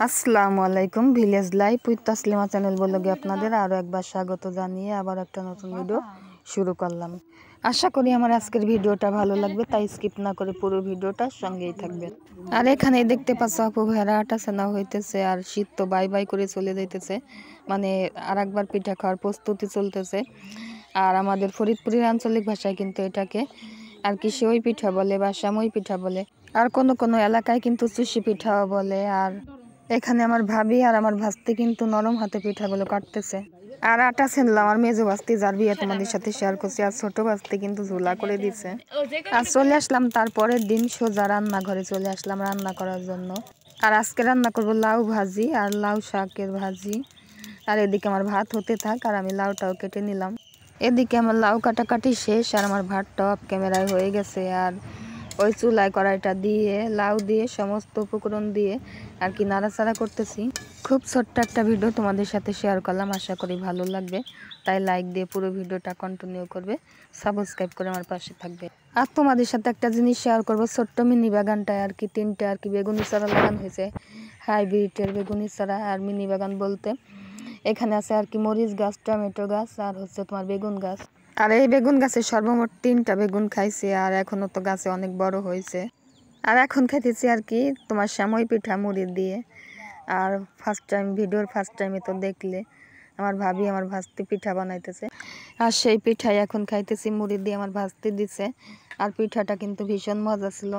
আসসালামু আলাইকুম। Village life with Taslima channel ব্লগে আপনাদের আরও একবার স্বাগত জানিয়ে আবার একটা নতুন ভিডিও শুরু করলাম। আশা করি আমার আজকের ভিডিওটা ভালো লাগবে, তাই স্কিপ না করে পুরো ভিডিওটার সঙ্গেই থাকবেন। আর এখানে দেখতে পাচ্ছ আপু ভেড়া আটা সেনা হইতেছে, আর শীত তো বাই বাই করে চলে যাইতেছে, মানে আর একবার পিঠা খাওয়ার প্রস্তুতি চলতেছে। আর আমাদের ফরিদপুরের আঞ্চলিক ভাষায় কিন্তু এটাকে আর কি সেওই পিঠা বলে বা সামই পিঠা বলে, আর কোনো কোনো এলাকায় কিন্তু চুষি পিঠাও বলে। আর এখানে আমার ভাবি আর আমার ভাস্তি কিন্তু নরম হাতে পিঠাগুলো কাটতেছে। আর আটা ছেনলাম আমার মেজো ভাস্তি, যার বিয়ে তোমাদের সাথে শেয়ার করছি, আর ছোট ভাস্তি কিন্তু ঝোলা করে দিছে। আর চলে আসলাম তারপরের দিন সোজা রান্নাঘরে চলে আসলাম রান্না করার জন্য। আর আজকে রান্না করব লাউ ভাজি আর লাউ শাকের ভাজি। আর এদিকে আমার ভাত হতে থাক আর আমি লাউটাও কেটে নিলাম। এদিকে আমার লাউ কাটাকাটি শেষ আর আমার ভাতটাও অফ ক্যামেরায় হয়ে গেছে। আর ওই চুলায় কড়াইটা দিয়ে লাউ দিয়ে সমস্ত উপকরণ দিয়ে আর কি নাড়াচাড়া করতেছি। খুব ছোট্ট একটা ভিডিও তোমাদের সাথে শেয়ার করলাম, আশা করি ভালো লাগবে, তাই লাইক দিয়ে পুরো ভিডিওটা কন্টিনিউ করবে, সাবস্ক্রাইব করে আমার পাশে থাকবে। আর তোমাদের সাথে একটা জিনিস শেয়ার করবো, ছোট্ট মিনি বাগানটায় আর কি 3টে আর কি বেগুনি চারা লাগানো হয়েছে, হাইব্রিডের বেগুনি চারা। আর মিনি বাগান বলতে এখানে আছে আর কি মরিচ গাছ, টমেটো গাছ আর হচ্ছে তোমার বেগুন গাছ। আর এই বেগুন গাছে সর্বমোট 3টা বেগুন খাইছে, আর এখনো তো গাছে অনেক বড় হয়েছে। আর এখন খাইতেছি আর কি তোমার সামই পিঠা মুড়ি দিয়ে। আর ভিডিওর ফার্স্ট টাইমে তো দেখলে আমার ভাবি আমার ভাস্তি পিঠা বানাইতেছে, আর সেই পিঠাই এখন খাইতেছি মুড়ি দিয়ে আমার ভাস্তি দিছে। আর পিঠাটা কিন্তু ভীষণ মজা ছিল।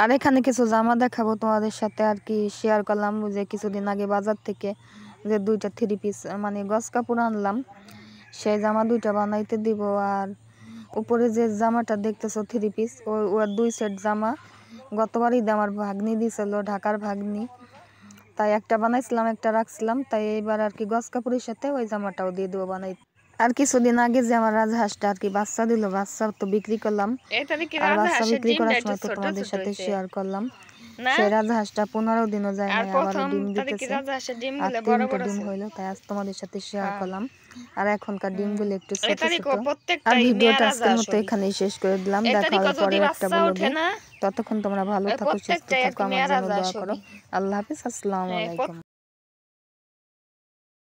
আর এখানে কিছু জামা দেখাবো তোমাদের সাথে আর কি শেয়ার করলাম, যে কিছুদিন আগে বাজার থেকে যে 2টা 3 পিস মানে গস কাপড় আনলাম, সেই জামা 2টা বানাইতে দিব। আর উপরে যে জামাটা দেখতেছো 3 পিস, ওর 2 সেট জামা গতবার ঈদে আমার ভাগ্নি দিয়েছিল, ঢাকার ভাগ্নি, তাই একটা বানাইছিলাম একটা রাখছিলাম, তাই এইবার আর কি গস কাপড়ের সাথে ওই জামাটাও দিয়ে দেবো বানাই। আর কিছুদিন আগে যে আমার রাজহাঁসটা আর কি বাচ্চা দিল, বাচ্চা তো বিক্রি করলাম। আর বাচ্চা বিক্রি করার সময় তো তোমাদের সাথে শেয়ার করলাম, সেই রাজহাঁসটা 15 দিনও যায় না, আবারও ডিম দিতেছে। আর 3টে ডিম হইলো, তাই আজ তোমাদের সাথে শেয়ার করলাম। আর এখনকার ডিমগুলো একটু ছোট ছোট। আর ভিডিওটা আজকের মতো এখানেই শেষ করে দিলাম, দেখা হবে পরের একটা ব্লগে। ততক্ষণ তোমরা ভালো থাকো, সুস্থ থাকো, আমার জন্য দোয়া করো। আল্লাহ হাফিজ, আসসালামু আলাইকুম।